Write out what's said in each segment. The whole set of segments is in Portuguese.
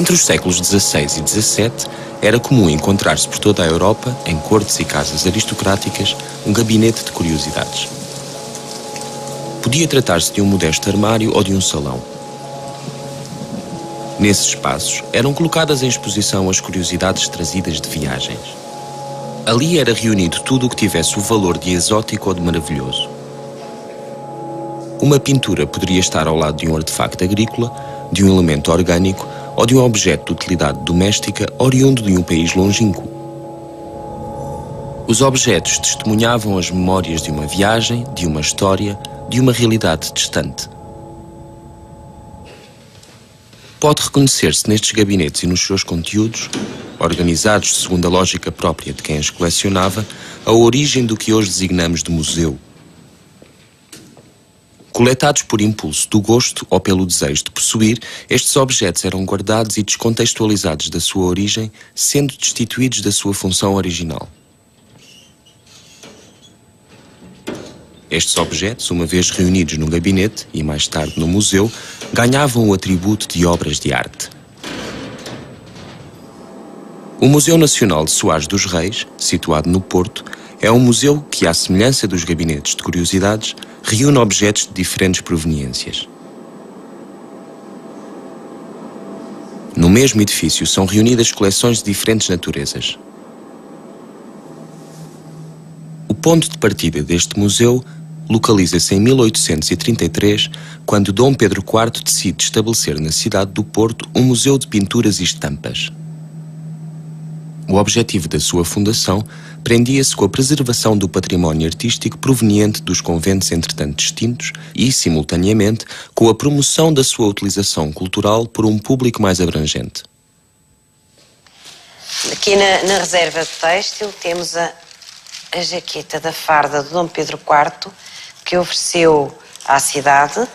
Entre os séculos XVI e XVII, era comum encontrar-se por toda a Europa, em cortes e casas aristocráticas, um gabinete de curiosidades. Podia tratar-se de um modesto armário ou de um salão. Nesses espaços, eram colocadas em exposição as curiosidades trazidas de viagens. Ali era reunido tudo o que tivesse o valor de exótico ou de maravilhoso. Uma pintura poderia estar ao lado de um artefacto agrícola, de um elemento orgânico ou de um objeto de utilidade doméstica oriundo de um país longínquo. Os objetos testemunhavam as memórias de uma viagem, de uma história, de uma realidade distante. Pode reconhecer-se nestes gabinetes e nos seus conteúdos, organizados segundo a lógica própria de quem os colecionava, a origem do que hoje designamos de museu. Coletados por impulso do gosto ou pelo desejo de possuir, estes objetos eram guardados e descontextualizados da sua origem, sendo destituídos da sua função original. Estes objetos, uma vez reunidos no gabinete e mais tarde no museu, ganhavam o atributo de obras de arte. O Museu Nacional de Soares dos Reis, situado no Porto, é um museu que, à semelhança dos gabinetes de curiosidades, reúne objetos de diferentes proveniências. No mesmo edifício são reunidas coleções de diferentes naturezas. O ponto de partida deste museu localiza-se em 1833, quando Dom Pedro IV decide estabelecer na cidade do Porto um museu de pinturas e estampas. O objetivo da sua fundação prendia-se com a preservação do património artístico proveniente dos conventos entretanto extintos e, simultaneamente, com a promoção da sua utilização cultural por um público mais abrangente. Aqui na reserva de têxtil temos a jaqueta da farda de Dom Pedro IV, que ofereceu à cidade,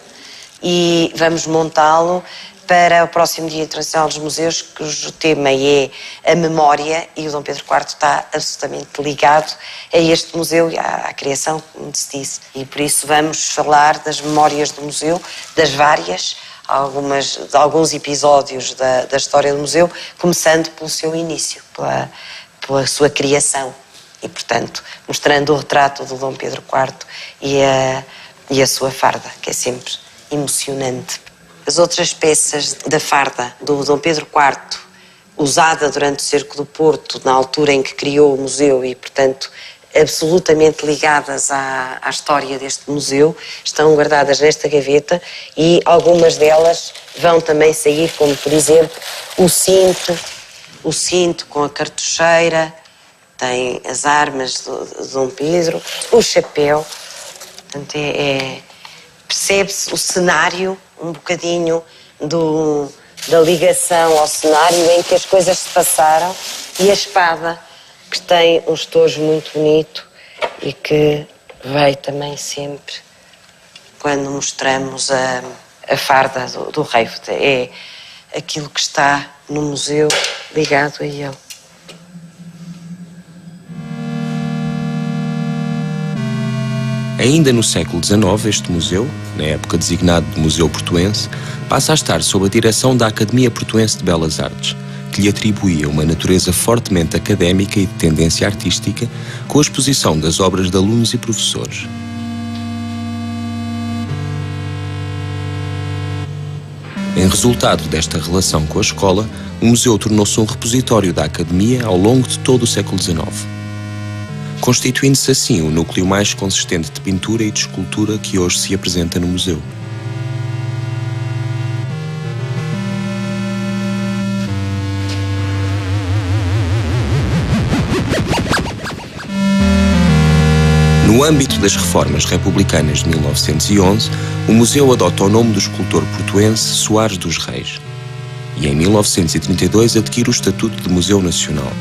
e vamos montá-lo para o próximo Dia Internacional dos Museus, cujo tema é a memória, e o Dom Pedro IV está absolutamente ligado a este museu e à criação, como se disse. E por isso vamos falar das memórias do museu, das várias, de alguns episódios da história do museu, começando pelo seu início, pela sua criação. E, portanto, mostrando o retrato do Dom Pedro IV e a sua farda, que é sempre emocionante. As outras peças da farda do Dom Pedro IV, usada durante o Cerco do Porto, na altura em que criou o museu e, portanto, absolutamente ligadas à história deste museu, estão guardadas nesta gaveta, e algumas delas vão também sair, como, por exemplo, o cinto com a cartucheira, tem as armas de Dom Pedro, o chapéu. Portanto, percebe-se o cenário, um bocadinho da ligação ao cenário em que as coisas se passaram, e a espada, que tem um estojo muito bonito e que veio também sempre quando mostramos a farda do rei. É aquilo que está no museu ligado a ele. Ainda no século XIX, este museu, na época designado de Museu Portuense, passa a estar sob a direção da Academia Portuense de Belas Artes, que lhe atribuía uma natureza fortemente académica e de tendência artística, com a exposição das obras de alunos e professores. Em resultado desta relação com a escola, o museu tornou-se um repositório da Academia ao longo de todo o século XIX. Constituindo-se assim o núcleo mais consistente de pintura e de escultura que hoje se apresenta no museu. No âmbito das reformas republicanas de 1911, o museu adota o nome do escultor portuense Soares dos Reis e, em 1932, adquire o estatuto de Museu Nacional.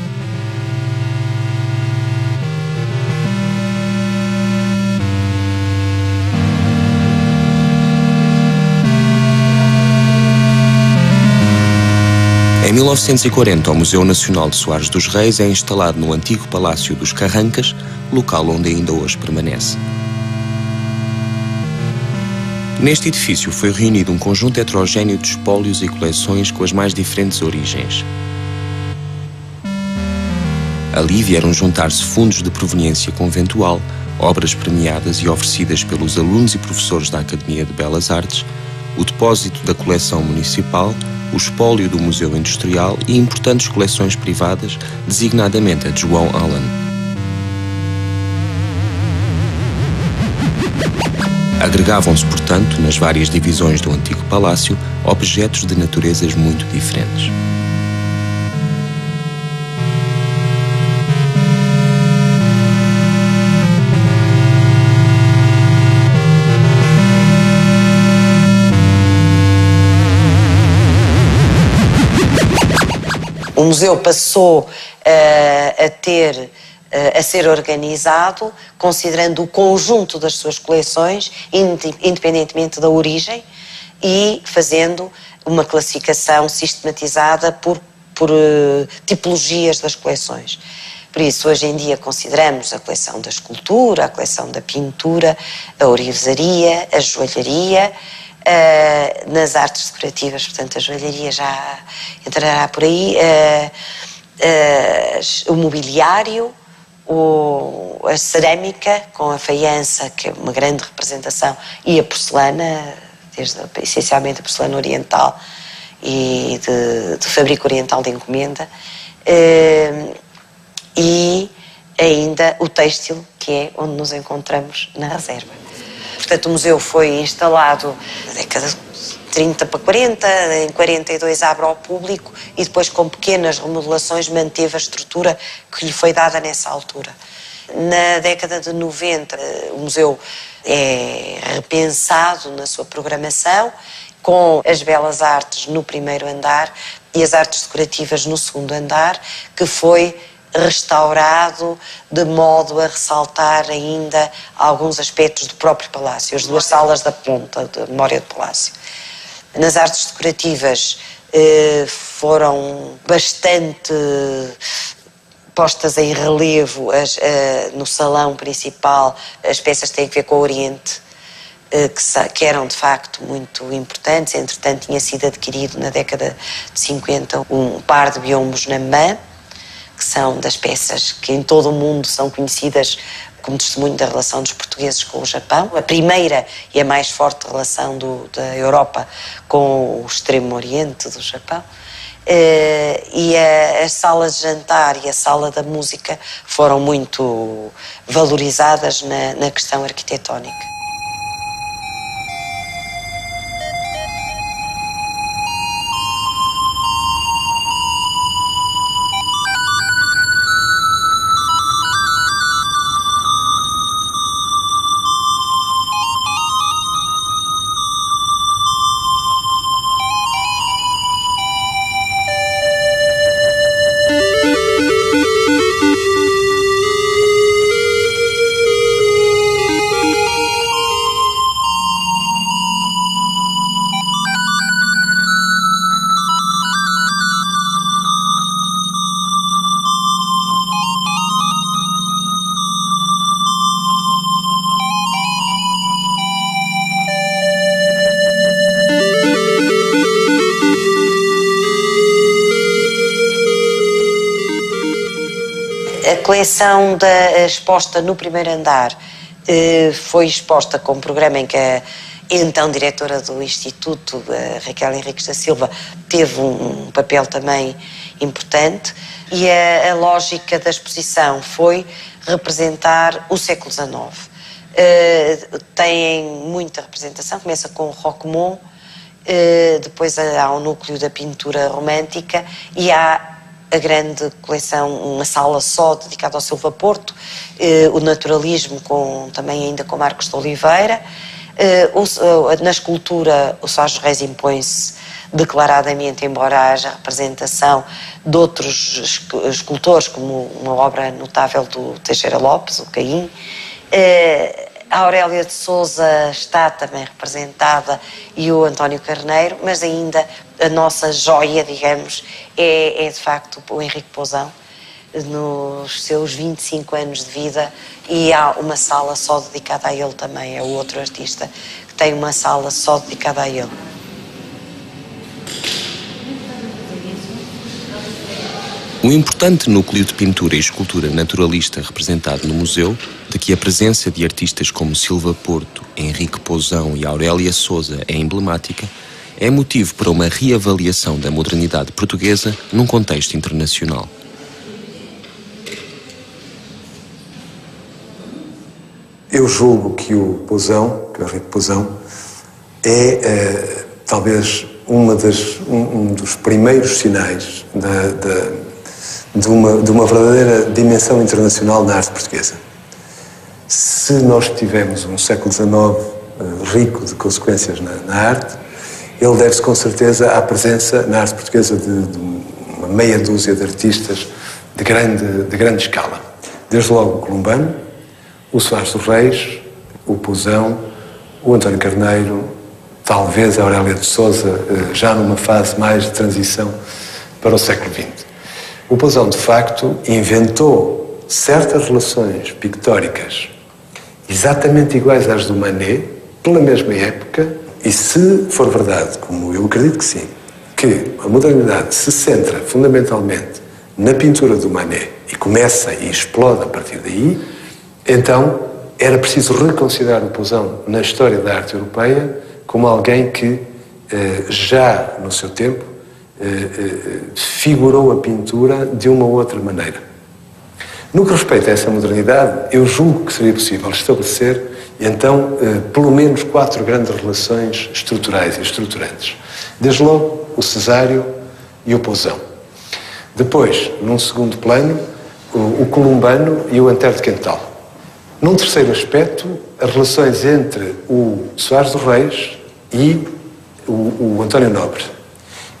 Em 1940, o Museu Nacional de Soares dos Reis é instalado no antigo Palácio dos Carrancas, local onde ainda hoje permanece. Neste edifício foi reunido um conjunto heterogéneo de espólios e coleções com as mais diferentes origens. Ali vieram juntar-se fundos de proveniência conventual, obras premiadas e oferecidas pelos alunos e professores da Academia de Belas Artes, o depósito da coleção municipal, o espólio do Museu Industrial e importantes coleções privadas, designadamente a de João Allen. Agregavam-se, portanto, nas várias divisões do antigo palácio, objetos de naturezas muito diferentes. O museu passou a ser organizado considerando o conjunto das suas coleções, independentemente da origem, e fazendo uma classificação sistematizada por tipologias das coleções. Por isso, hoje em dia, consideramos a coleção da escultura, a coleção da pintura, a ourivesaria, a joalharia. Nas artes decorativas, portanto, a joalharia já entrará por aí, o mobiliário, a cerâmica, com a faiança, que é uma grande representação, e a porcelana, essencialmente a porcelana oriental e de fabrico oriental de encomenda, e ainda o têxtil, que é onde nos encontramos na reserva. Portanto, o museu foi instalado na década de 30 para 40, em 42 abre ao público e depois, com pequenas remodelações, manteve a estrutura que lhe foi dada nessa altura. Na década de 90, o museu é repensado na sua programação, com as belas artes no primeiro andar e as artes decorativas no segundo andar, que foi restaurado de modo a ressaltar ainda alguns aspectos do próprio palácio, as duas salas da ponta da memória do palácio. Nas artes decorativas foram bastante postas em relevo no salão principal, as peças têm a ver com o Oriente, que eram de facto muito importantes. Entretanto, tinha sido adquirido na década de 50 um par de biombos Namã, que são das peças que em todo o mundo são conhecidas como testemunho da relação dos portugueses com o Japão, a primeira e a mais forte relação da Europa com o extremo oriente do Japão. E as salas de jantar e a sala da música foram muito valorizadas na questão arquitetónica. A coleção exposta no primeiro andar foi exposta com um programa em que a então diretora do Instituto, Raquel Henriques da Silva, teve um papel também importante, e a lógica da exposição foi representar o século XIX. Tem muita representação, começa com o Roquemont, depois há um núcleo da pintura romântica e há a grande coleção, uma sala só dedicada ao Silva Porto, o naturalismo também ainda com Marcos de Oliveira. Na escultura o Sá Reis impõe-se declaradamente, embora haja representação de outros escultores, como uma obra notável do Teixeira Lopes, o Caim. A Aurélia de Sousa está também representada e o António Carneiro, mas ainda a nossa joia, digamos, é de facto o Henrique Pousão, nos seus 25 anos de vida, e há uma sala só dedicada a ele também. É o outro artista que tem uma sala só dedicada a ele. Um importante núcleo de pintura e escultura naturalista representado no museu, de que a presença de artistas como Silva Porto, Henrique Pousão e Aurélia Sousa é emblemática, é motivo para uma reavaliação da modernidade portuguesa num contexto internacional. Eu julgo que o Pousão, que o Henrique Pousão, é talvez um dos primeiros sinais de uma verdadeira dimensão internacional na arte portuguesa. Se nós tivemos um século XIX rico de consequências na arte, ele deve-se com certeza à presença na arte portuguesa de uma meia dúzia de artistas de grande escala. Desde logo o Columbano, o Soares dos Reis, o Pousão, o António Carneiro, talvez a Aurélia de Sousa, já numa fase mais de transição para o século XX. O Pousão, de facto, inventou certas relações pictóricas exatamente iguais às do Manet, pela mesma época, e se for verdade, como eu acredito que sim, que a modernidade se centra fundamentalmente na pintura do Manet e começa e explode a partir daí, então era preciso reconsiderar o Pousão na história da arte europeia como alguém que, já no seu tempo, figurou a pintura de uma outra maneira. No que respeita a essa modernidade, eu julgo que seria possível estabelecer, então, pelo menos 4 grandes relações estruturais e estruturantes. Desde logo, o Cesário e o Pousão. Depois, num segundo plano, o Columbano e o Antero de Quental. Num terceiro aspecto, as relações entre o Soares dos Reis e o António Nobre.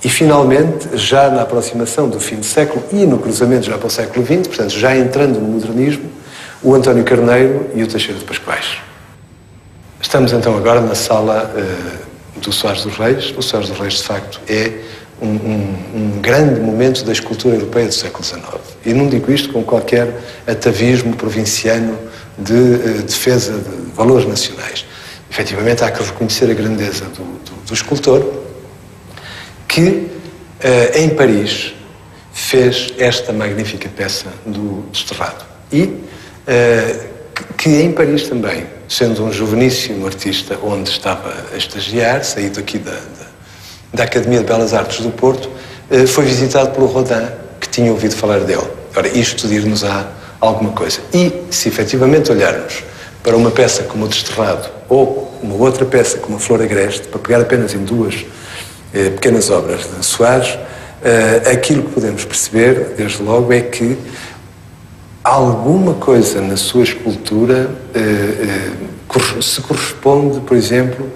E, finalmente, já na aproximação do fim do século e no cruzamento já para o século XX, portanto, já entrando no modernismo, o António Carneiro e o Teixeira de Pascoais. Estamos, então, agora na sala do Soares dos Reis. O Soares dos Reis, de facto, é um grande momento da escultura europeia do século XIX. E não digo isto com qualquer atavismo provinciano de defesa de valores nacionais. Efetivamente, há que reconhecer a grandeza do escultor, que, em Paris, fez esta magnífica peça do Desterrado. E que em Paris também, sendo um joveníssimo artista, onde estava a estagiar, saído aqui da Academia de Belas Artes do Porto, foi visitado pelo Rodin, que tinha ouvido falar dele. Ora, isto dir-nos-á alguma coisa. E, se efetivamente olharmos para uma peça como o Desterrado, ou uma outra peça como a Flor Agreste, para pegar apenas em 2 pequenas obras de Soares, aquilo que podemos perceber, desde logo, é que alguma coisa na sua escultura se corresponde, por exemplo,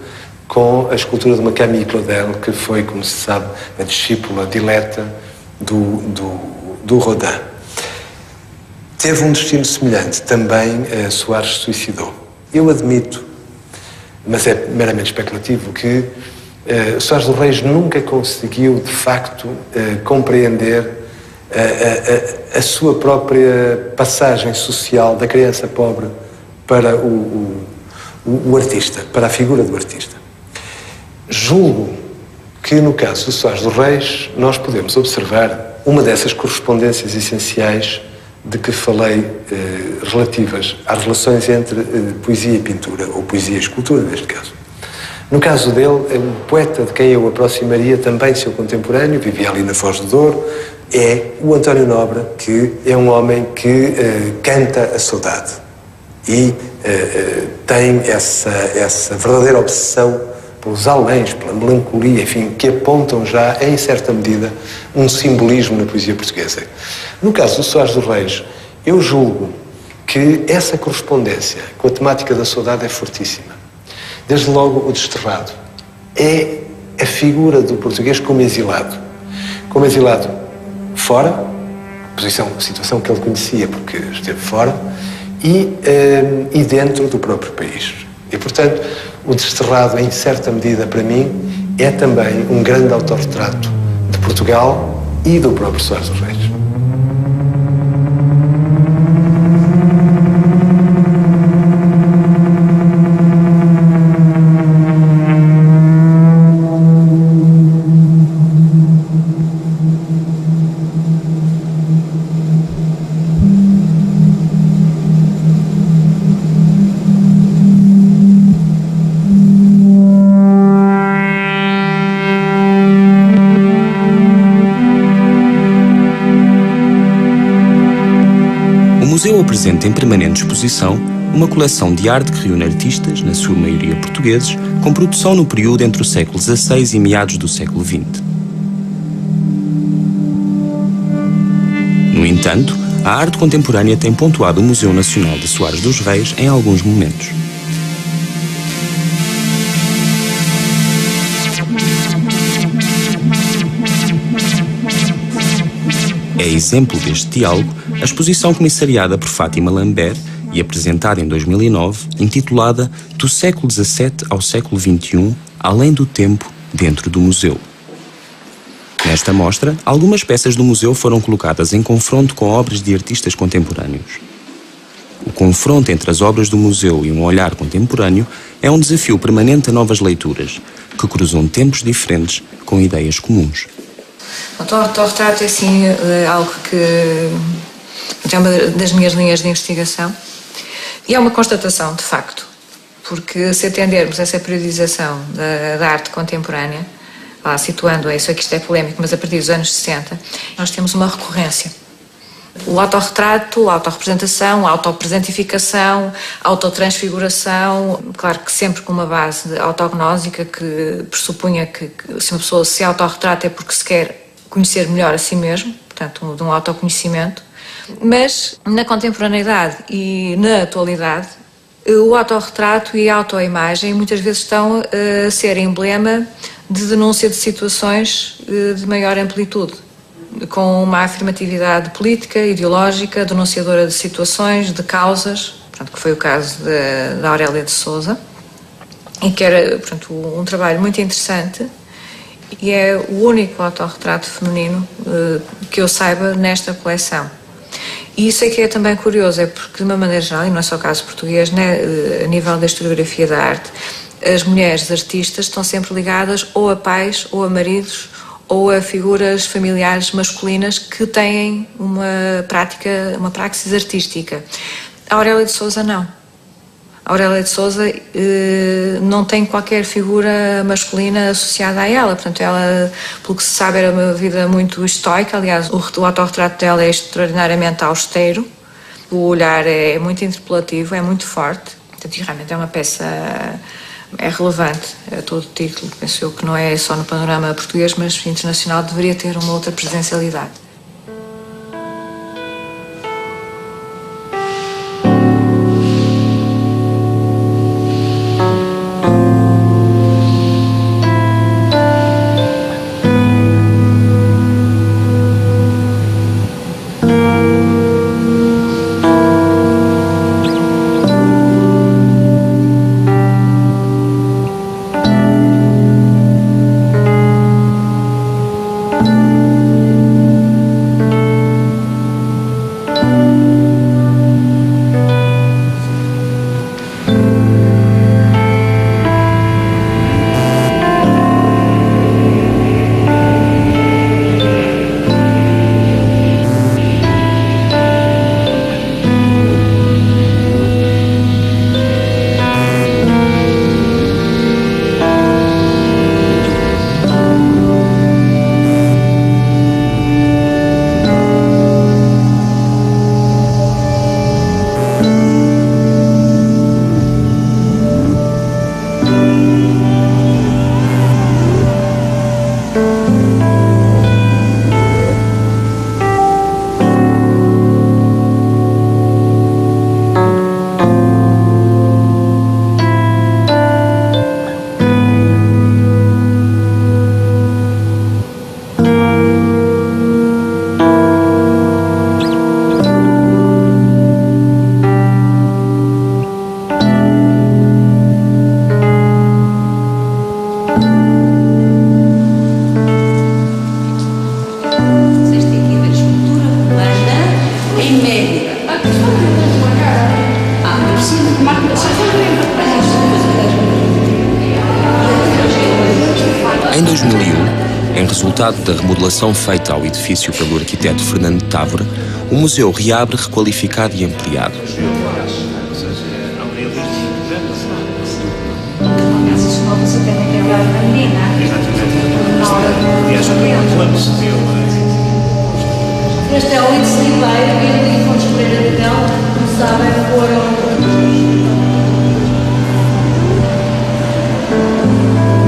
com a escultura de uma Camille Claudel, que foi, como se sabe, a discípula dileta do Rodin. Teve um destino semelhante, também Soares se suicidou. Eu admito, mas é meramente especulativo, que Soares dos Reis nunca conseguiu, de facto, compreender a sua própria passagem social da criança pobre para o artista, para a figura do artista. Julgo que, no caso do Soares dos Reis, nós podemos observar uma dessas correspondências essenciais de que falei, relativas às relações entre poesia e pintura, ou poesia e escultura, neste caso. No caso dele, um poeta de quem eu aproximaria também seu contemporâneo, vivia ali na Foz do Douro, é o António Nobre, que é um homem que canta a saudade e tem essa verdadeira obsessão pelos aléns, pela melancolia, enfim, que apontam já, em certa medida, um simbolismo na poesia portuguesa. No caso do Soares dos Reis, eu julgo que essa correspondência com a temática da saudade é fortíssima. Desde logo, o Desterrado é a figura do português como exilado fora, situação que ele conhecia porque esteve fora, e dentro do próprio país. E, portanto, o Desterrado, em certa medida, para mim, é também um grande autorretrato de Portugal e do próprio Soares dos Reis. apresenta em permanente exposição uma coleção de arte que reúne artistas, na sua maioria portugueses, com produção no período entre o século XVI e meados do século XX. No entanto, a arte contemporânea tem pontuado o Museu Nacional de Soares dos Reis em alguns momentos. É exemplo deste diálogo a exposição comissariada por Fátima Lambert e apresentada em 2009, intitulada Do século XVII ao século XXI, além do tempo, dentro do museu. Nesta mostra, algumas peças do museu foram colocadas em confronto com obras de artistas contemporâneos. O confronto entre as obras do museu e um olhar contemporâneo é um desafio permanente a novas leituras, que cruzam tempos diferentes com ideias comuns. O autorretrato é, assim, algo que é uma das minhas linhas de investigação e é uma constatação, de facto, porque se atendermos a essa periodização da arte contemporânea, situando-a, isso aqui isto é polémico, mas a partir dos anos 60, nós temos uma recorrência. O autorretrato, a autorrepresentação, a autopresentificação, a autotransfiguração, claro que sempre com uma base autognósica que pressupunha que se uma pessoa se autorretrata é porque se quer conhecer melhor a si mesmo, portanto, de um autoconhecimento. Mas na contemporaneidade e na atualidade, o autorretrato e a autoimagem muitas vezes estão a ser emblema de denúncia de situações de maior amplitude, com uma afirmatividade política, ideológica, denunciadora de situações, de causas, portanto, que foi o caso da Aurélia de Sousa, e que era, portanto, um trabalho muito interessante e é o único autorretrato feminino que eu saiba nesta coleção. E isso é que é também curioso, é porque, de uma maneira geral, e não é só o caso português, né, a nível da historiografia da arte, as mulheres artistas estão sempre ligadas ou a pais, ou a maridos, ou a figuras familiares masculinas que têm uma praxis artística. A Aurélia de Sousa não. A Aurélia de Sousa não tem qualquer figura masculina associada a ela, portanto ela, pelo que se sabe, era uma vida muito estoica. Aliás, o autorretrato dela é extraordinariamente austero, o olhar é muito interpelativo, é muito forte, portanto realmente é uma peça... É relevante a todo título, penso eu que não é só no panorama português, mas internacional deveria ter uma outra presencialidade. Em 2001, em resultado da remodelação feita ao edifício pelo arquiteto Fernando Távora, o museu reabre requalificado e ampliado. Este é o Luís Oliveira, e o Luís Fontes Pereira de Gão. sabem, foram...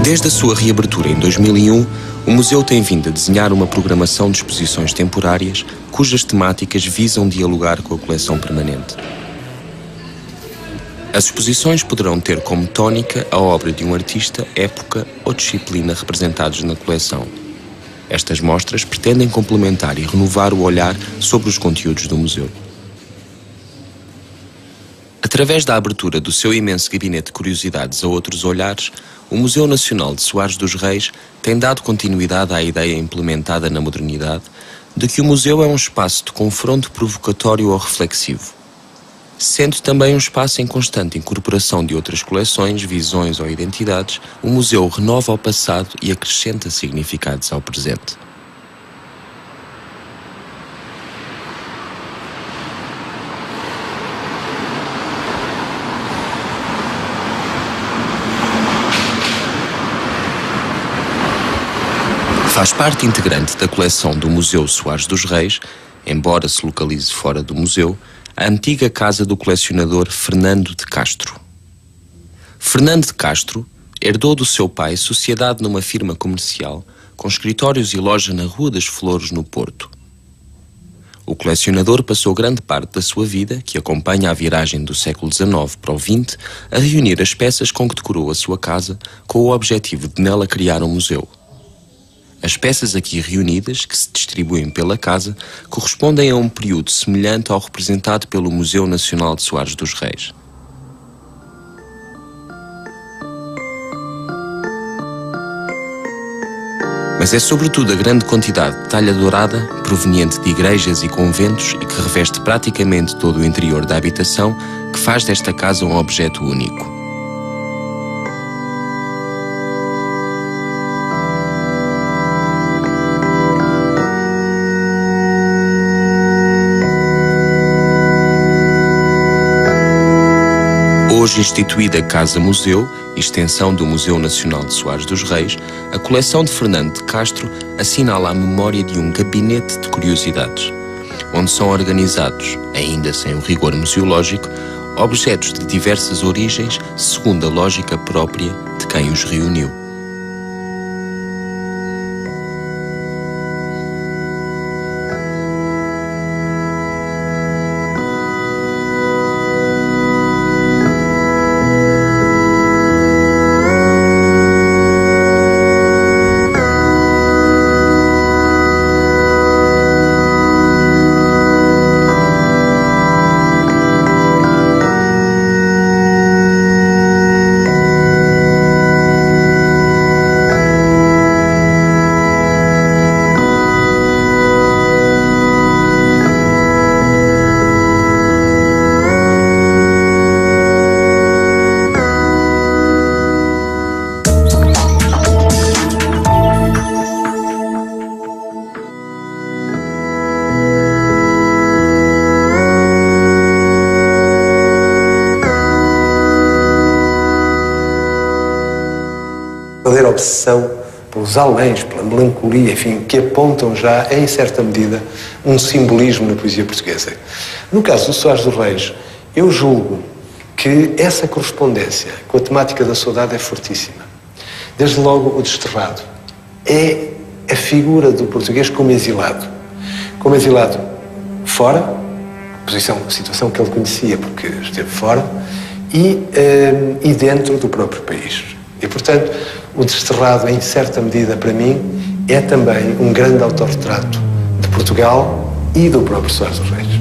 Desde a sua reabertura em 2001, o museu tem vindo a desenhar uma programação de exposições temporárias cujas temáticas visam dialogar com a coleção permanente. As exposições poderão ter como tónica a obra de um artista, época ou disciplina representados na coleção. Estas mostras pretendem complementar e renovar o olhar sobre os conteúdos do museu. Através da abertura do seu imenso gabinete de curiosidades a outros olhares, o Museu Nacional de Soares dos Reis tem dado continuidade à ideia implementada na modernidade de que o museu é um espaço de confronto provocatório ou reflexivo, sendo também um espaço em constante incorporação de outras coleções, visões ou identidades. O museu renova o passado e acrescenta significados ao presente. Faz parte integrante da coleção do Museu Soares dos Reis, embora se localize fora do museu, a antiga casa do colecionador Fernando de Castro. Fernando de Castro herdou do seu pai sociedade numa firma comercial com escritórios e loja na Rua das Flores, no Porto. O colecionador passou grande parte da sua vida, que acompanha a viragem do século XIX para o XX, a reunir as peças com que decorou a sua casa com o objetivo de nela criar um museu. As peças aqui reunidas, que se distribuem pela casa, correspondem a um período semelhante ao representado pelo Museu Nacional de Soares dos Reis. Mas é sobretudo a grande quantidade de talha dourada, proveniente de igrejas e conventos e que reveste praticamente todo o interior da habitação, que faz desta casa um objeto único. Hoje instituída Casa-Museu, extensão do Museu Nacional de Soares dos Reis, a coleção de Fernando de Castro assinala a memória de um gabinete de curiosidades, onde são organizados, ainda sem o rigor museológico, objetos de diversas origens segundo a lógica própria de quem os reuniu. Verdadeira obsessão pelos aléns, pela melancolia, enfim, que apontam já, em certa medida, um simbolismo na poesia portuguesa. No caso do Soares dos Reis, eu julgo que essa correspondência com a temática da saudade é fortíssima. Desde logo o desterrado. É a figura do português como exilado. Como exilado fora, situação que ele conhecia porque esteve fora, e dentro do próprio país. E, portanto, o desterrado, em certa medida, para mim, é também um grande autorretrato de Portugal e do próprio Soares dos Reis.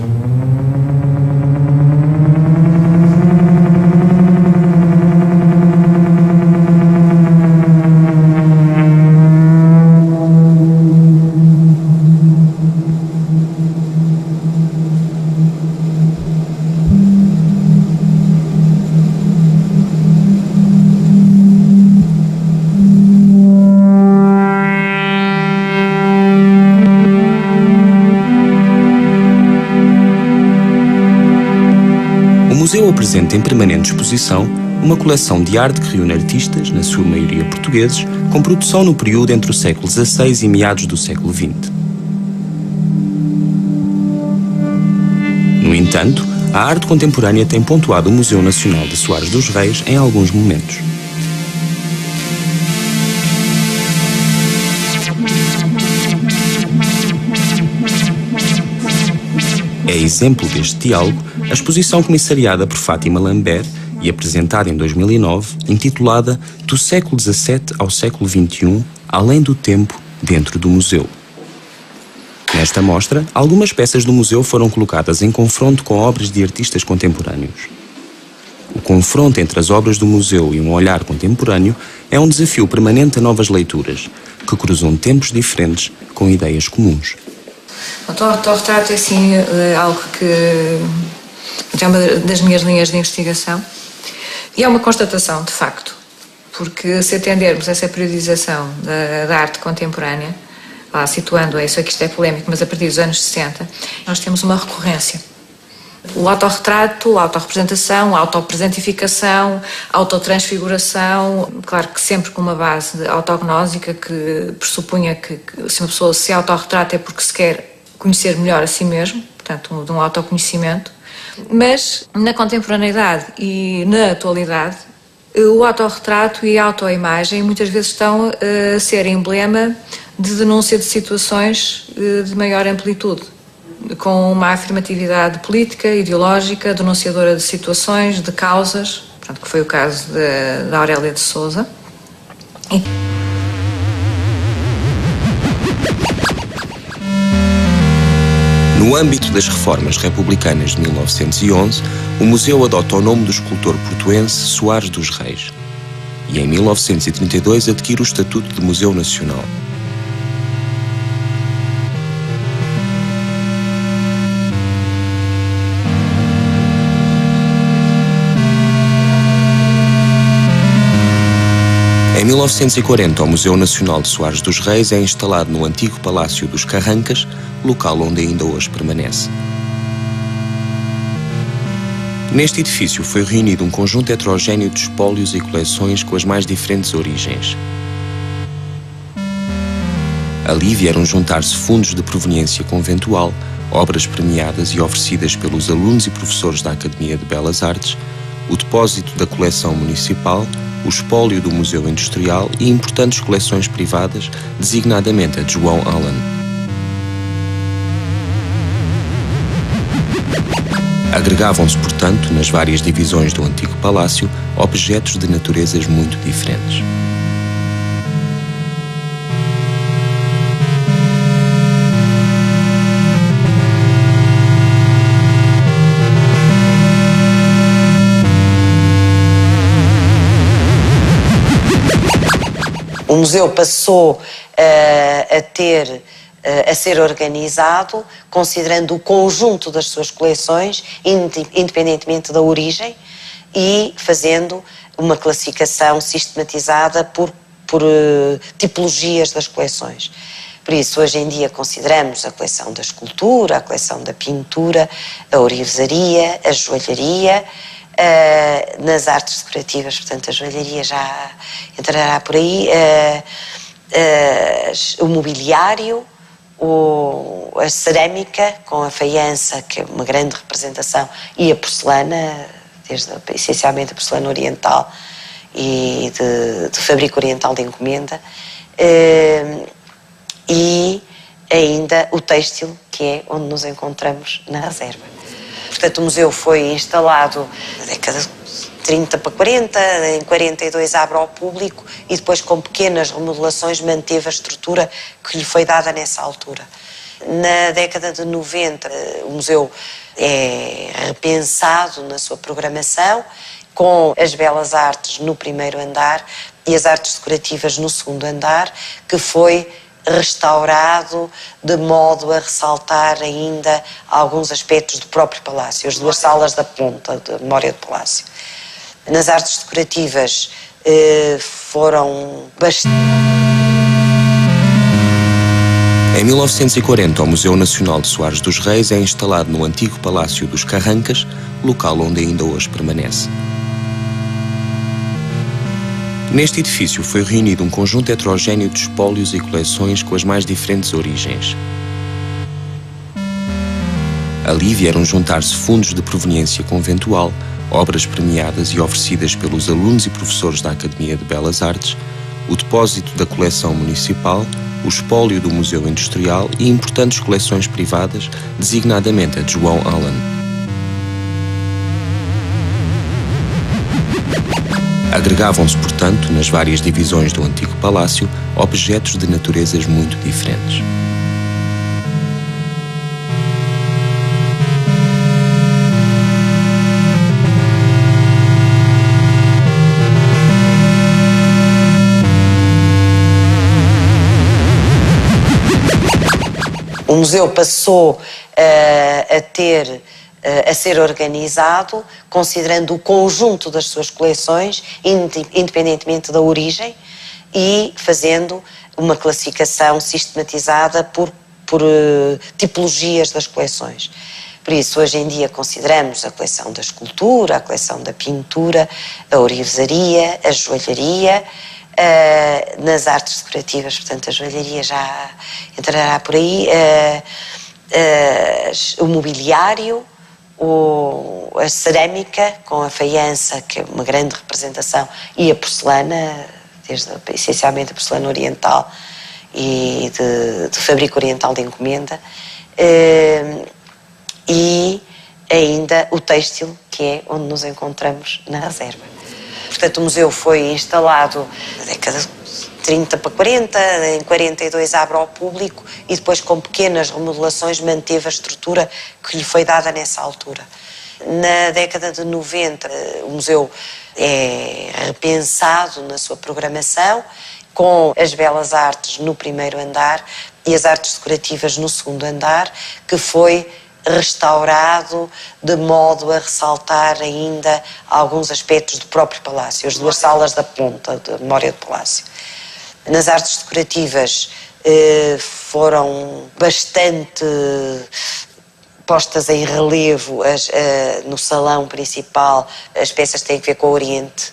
O museu apresenta em permanente exposição uma coleção de arte que reúne artistas, na sua maioria portugueses, com produção no período entre o século XVI e meados do século XX. No entanto, A arte contemporânea tem pontuado o Museu Nacional de Soares dos Reis em alguns momentos. É exemplo deste diálogo a exposição comissariada por Fátima Lambert e apresentada em 2009, intitulada Do século XVII ao século XXI, além do tempo, dentro do museu. Nesta mostra, algumas peças do museu foram colocadas em confronto com obras de artistas contemporâneos. O confronto entre as obras do museu e um olhar contemporâneo é um desafio permanente a novas leituras, que cruzam tempos diferentes com ideias comuns. O autorretrato é assim algo que é uma das minhas linhas de investigação e é uma constatação, de facto, porque se atendermos essa periodização da arte contemporânea, lá situando-a, isso aqui isto é polémico, mas a partir dos anos 60, nós temos uma recorrência. O autorretrato, a autorrepresentação, a autopresentificação, a autotransfiguração, claro que sempre com uma base autognósica que pressupunha que se uma pessoa se autorretrata é porque se quer conhecer melhor a si mesmo, portanto, de um autoconhecimento. Mas na contemporaneidade e na atualidade, o autorretrato e a autoimagem muitas vezes estão a ser emblema de denúncia de situações de maior amplitude, com uma afirmatividade política, ideológica, denunciadora de situações, de causas, portanto, que foi o caso da Aurélia de Sousa. No âmbito das reformas republicanas de 1911, o museu adota o nome do escultor portuense Soares dos Reis e, em 1932, adquire o estatuto de Museu Nacional. Em 1940, o Museu Nacional de Soares dos Reis é instalado no antigo Palácio dos Carrancas, local onde ainda hoje permanece. Neste edifício foi reunido um conjunto heterogéneo de espólios e coleções com as mais diferentes origens. Ali vieram juntar-se fundos de proveniência conventual, obras premiadas e oferecidas pelos alunos e professores da Academia de Belas Artes, o depósito da coleção municipal, o espólio do Museu Industrial e importantes coleções privadas, designadamente a de João Allen. Agregavam-se, portanto, nas várias divisões do antigo palácio, objetos de naturezas muito diferentes. O museu passou a ser organizado considerando o conjunto das suas coleções, independentemente da origem, e fazendo uma classificação sistematizada por tipologias das coleções. Por isso, hoje em dia, consideramos a coleção da escultura, a coleção da pintura, a ourivesaria, a joalharia. Nas artes decorativas, portanto, a joalharia já entrará por aí, o mobiliário, a cerâmica com a faiança, que é uma grande representação, e a porcelana, essencialmente a porcelana oriental e de fabrico oriental de encomenda, e ainda o têxtil, que é onde nos encontramos na reserva. Portanto, o museu foi instalado na década de 30 para 40, em 42 abre ao público e depois, com pequenas remodelações, manteve a estrutura que lhe foi dada nessa altura. Na década de 90, o museu é repensado na sua programação, com as belas artes no primeiro andar e as artes decorativas no segundo andar, que foi restaurado de modo a ressaltar ainda alguns aspectos do próprio palácio, as duas salas da ponta de memória do palácio. Nas artes decorativas foram bastante... Em 1940, o Museu Nacional de Soares dos Reis é instalado no antigo Palácio dos Carrancas, local onde ainda hoje permanece. Neste edifício foi reunido um conjunto heterogéneo de espólios e coleções com as mais diferentes origens. Ali vieram juntar-se fundos de proveniência conventual, obras premiadas e oferecidas pelos alunos e professores da Academia de Belas Artes, o depósito da coleção municipal, o espólio do Museu Industrial e importantes coleções privadas, designadamente a de João Allen. Agregavam-se, portanto, nas várias divisões do antigo palácio, objetos de naturezas muito diferentes. O museu passou a ser organizado considerando o conjunto das suas coleções, independentemente da origem, e fazendo uma classificação sistematizada por tipologias das coleções. Por isso, hoje em dia, consideramos a coleção da escultura, a coleção da pintura, a ourivesaria, a joalharia. Nas artes decorativas, portanto, a joalharia já entrará por aí, o mobiliário, a cerâmica com a faiança, que é uma grande representação, e a porcelana, essencialmente a porcelana oriental e de fabrico oriental de encomenda, e ainda o têxtil, que é onde nos encontramos na reserva. Portanto, o museu foi instalado na década de 30 para 40, em 42 abre ao público e depois, com pequenas remodelações, manteve a estrutura que lhe foi dada nessa altura. Na década de 90, o museu é repensado na sua programação, com as belas artes no primeiro andar e as artes decorativas no segundo andar, que foi restaurado de modo a ressaltar ainda alguns aspectos do próprio palácio, as duas salas da ponta de memória do palácio. Nas artes decorativas foram bastante postas em relevo no salão principal, as peças que têm a ver com o Oriente,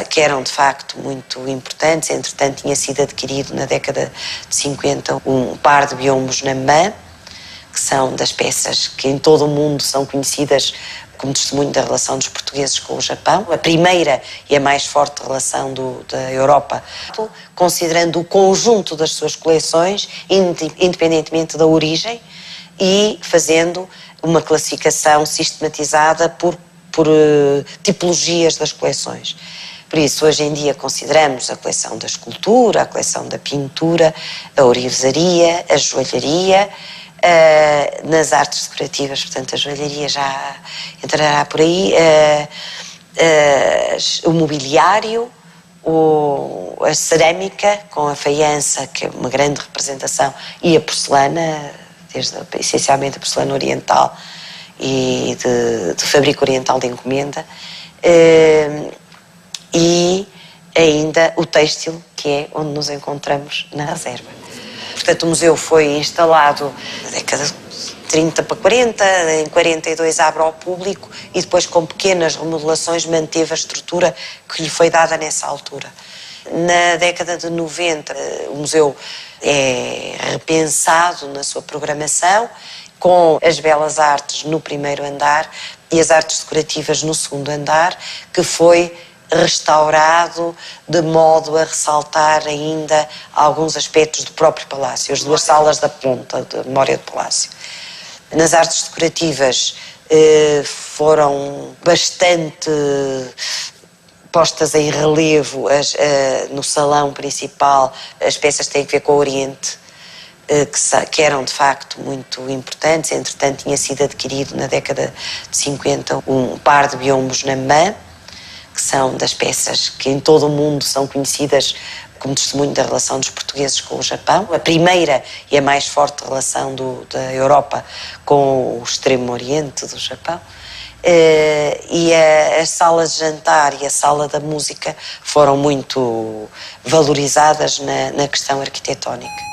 que eram de facto muito importantes. Entretanto, tinha sido adquirido na década de 50 um par de biombos na Namã, que são das peças que em todo o mundo são conhecidas como testemunho da relação dos portugueses com o Japão, a primeira e a mais forte relação da Europa, considerando o conjunto das suas coleções, independentemente da origem, e fazendo uma classificação sistematizada por tipologias das coleções. Por isso, hoje em dia, consideramos a coleção da escultura, a coleção da pintura, a ourivesaria, a joalharia. Nas artes decorativas, portanto, a joalharia já entrará por aí, o mobiliário, a cerâmica com a faiança, que é uma grande representação, e a porcelana, essencialmente a porcelana oriental e de fabrico oriental de encomenda, e ainda o têxtil, que é onde nos encontramos na reserva. Portanto, o museu foi instalado na década de 30 para 40, em 42 abre ao público e depois, com pequenas remodelações, manteve a estrutura que lhe foi dada nessa altura. Na década de 90, o museu é repensado na sua programação, com as belas artes no primeiro andar e as artes decorativas no segundo andar, que foi restaurado de modo a ressaltar ainda alguns aspectos do próprio palácio, as duas salas da ponta de memória do palácio. Nas artes decorativas foram bastante postas em relevo no salão principal, as peças que têm a ver com o Oriente, que eram de facto muito importantes. Entretanto, tinha sido adquirido na década de 50 um par de biombos na Namã, que são das peças que em todo o mundo são conhecidas como testemunho da relação dos portugueses com o Japão, a primeira e a mais forte relação da Europa com o extremo oriente do Japão. E a sala de jantar e a sala da música foram muito valorizadas na questão arquitetónica.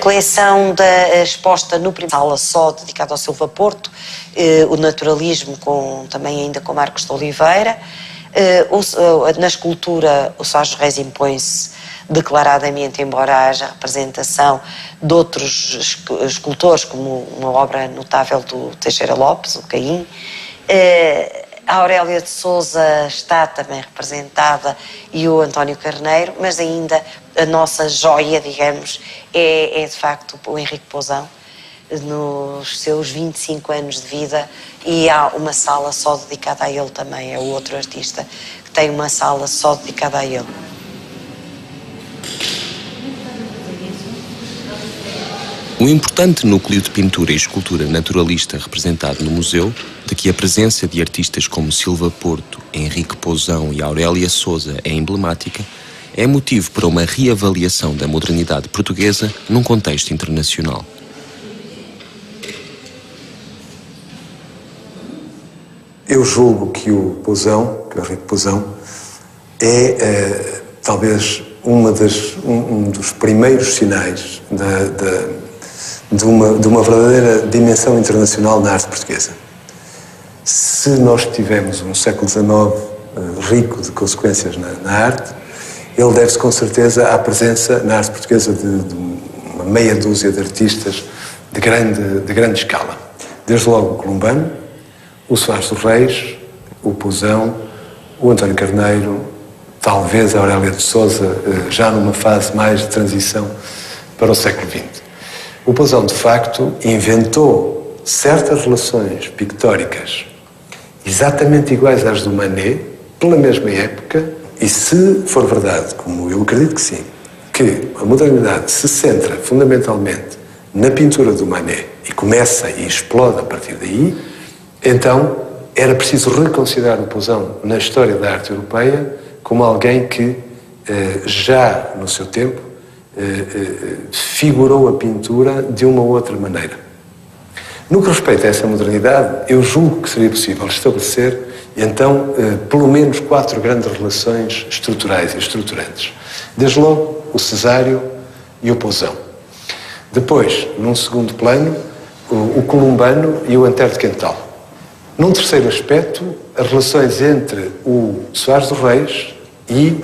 coleção exposta no primeiro sala só dedicada ao Silva Porto, o naturalismo também ainda com Marcos de Oliveira. Na escultura o Soares dos Reis impõe-se declaradamente, embora haja representação de outros escultores, como uma obra notável do Teixeira Lopes, o Caim. A Aurélia de Sousa está também representada e o António Carneiro, mas ainda a nossa joia, digamos, é de facto o Henrique Pousão, nos seus 25 anos de vida, e há uma sala só dedicada a ele também, é o outro artista que tem uma sala só dedicada a ele. Um importante núcleo de pintura e escultura naturalista representado no museu, de que a presença de artistas como Silva Porto, Henrique Pousão e Aurélia Sousa é emblemática, é motivo para uma reavaliação da modernidade portuguesa num contexto internacional. Eu julgo que o Pousão, que o Henrique Pousão, é talvez um dos primeiros sinais de uma verdadeira dimensão internacional na arte portuguesa. Se nós tivermos um século XIX rico de consequências na arte, ele deve-se com certeza à presença na arte portuguesa de uma meia dúzia de artistas de grande escala. Desde logo o Columbano, o Soares dos Reis, o Pousão, o António Carneiro, talvez a Aurélia de Sousa, já numa fase mais de transição para o século XX. O Pousão, de facto, inventou certas relações pictóricas exatamente iguais às do Manet, pela mesma época, e se for verdade, como eu acredito que sim, que a modernidade se centra fundamentalmente na pintura do Manet e começa e explode a partir daí, então era preciso reconsiderar o Pousão na história da arte europeia como alguém que, já no seu tempo, figurou a pintura de uma outra maneira. No que respeita a essa modernidade, eu julgo que seria possível estabelecer, então, pelo menos 4 grandes relações estruturais e estruturantes. Desde logo, o Cesário e o Pousão. Depois, num segundo plano, o Columbano e o Antero de Quental. Num terceiro aspecto, as relações entre o Soares dos Reis e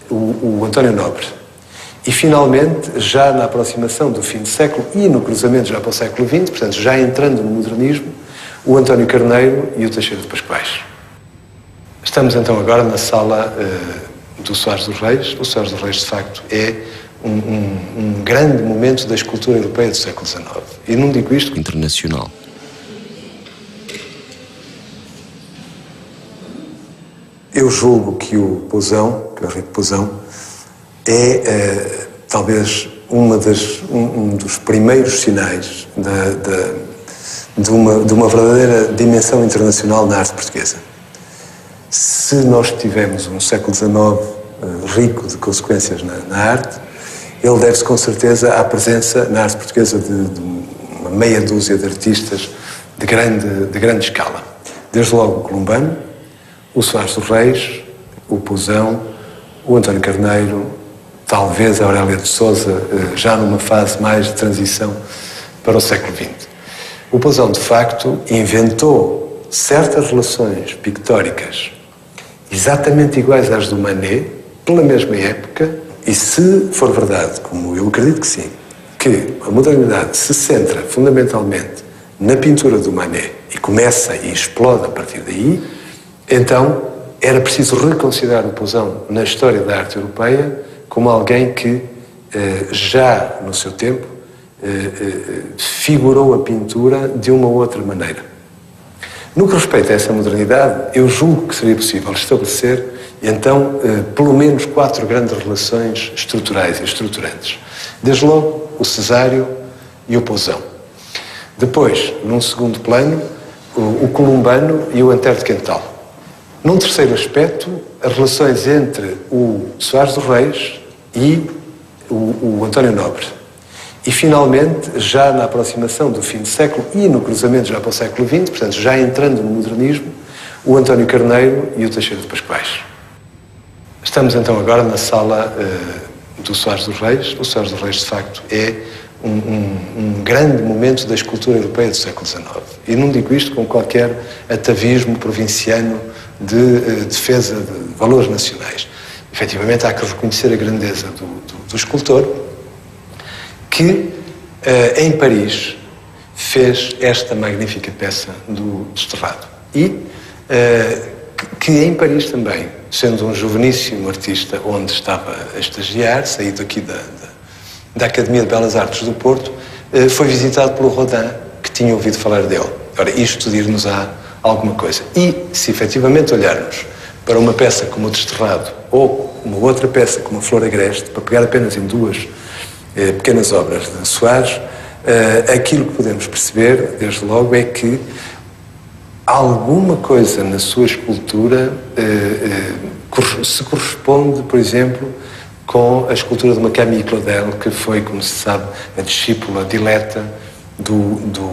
o António Nobre. E, finalmente, já na aproximação do fim do século e no cruzamento já para o século XX, portanto, já entrando no modernismo, o António Carneiro e o Teixeira de Pascoais. Estamos, então, agora na sala do Soares dos Reis. O Soares dos Reis, de facto, é um grande momento da escultura europeia do século XIX. E não digo isto... Internacional. Eu julgo que o Pousão, que o Henrique Pousão, é talvez um dos primeiros sinais de uma verdadeira dimensão internacional na arte portuguesa. Se nós tivermos um século XIX rico de consequências na arte, ele deve-se com certeza à presença na arte portuguesa de uma meia dúzia de artistas de grande escala. Desde logo o Columbano, o Soares dos Reis, o Pousão, o António Carneiro, talvez a Aurélia de Sousa, já numa fase mais de transição para o século XX. O Pousão, de facto, inventou certas relações pictóricas exatamente iguais às do Manet, pela mesma época, e se for verdade, como eu acredito que sim, que a modernidade se centra fundamentalmente na pintura do Manet e começa e explode a partir daí, então era preciso reconsiderar o Pousão na história da arte europeia como alguém que, já no seu tempo, figurou a pintura de uma outra maneira. No que respeita a essa modernidade, eu julgo que seria possível estabelecer, então, pelo menos 4 grandes relações estruturais e estruturantes. Desde logo, o Cesário e o Pousão. Depois, num segundo plano, o Columbano e o Antero de Quental. Num terceiro aspecto, as relações entre o Soares dos Reis e o António Nobre. E, finalmente, já na aproximação do fim do século e no cruzamento já para o século XX, portanto, já entrando no modernismo, o António Carneiro e o Teixeira de Pascoais. Estamos, então, agora na sala do Soares dos Reis. O Soares dos Reis, de facto, é um grande momento da escultura europeia do século XIX. E não digo isto com qualquer atavismo provinciano de defesa de valores nacionais. Efetivamente, há que reconhecer a grandeza do escultor que, em Paris, fez esta magnífica peça do Desterrado. E que em Paris também, sendo um joveníssimo artista onde estava a estagiar, saído aqui da Academia de Belas Artes do Porto, foi visitado pelo Rodin, que tinha ouvido falar dele. Ora, isto dir-nos-á alguma coisa. E, se efetivamente olharmos para uma peça como o Desterrado, ou uma outra peça como a Flor Agreste, para pegar apenas em duas pequenas obras de Soares, aquilo que podemos perceber, desde logo, é que alguma coisa na sua escultura se corresponde, por exemplo, com a escultura de uma Camille Claudel, que foi, como se sabe, a discípula dileta do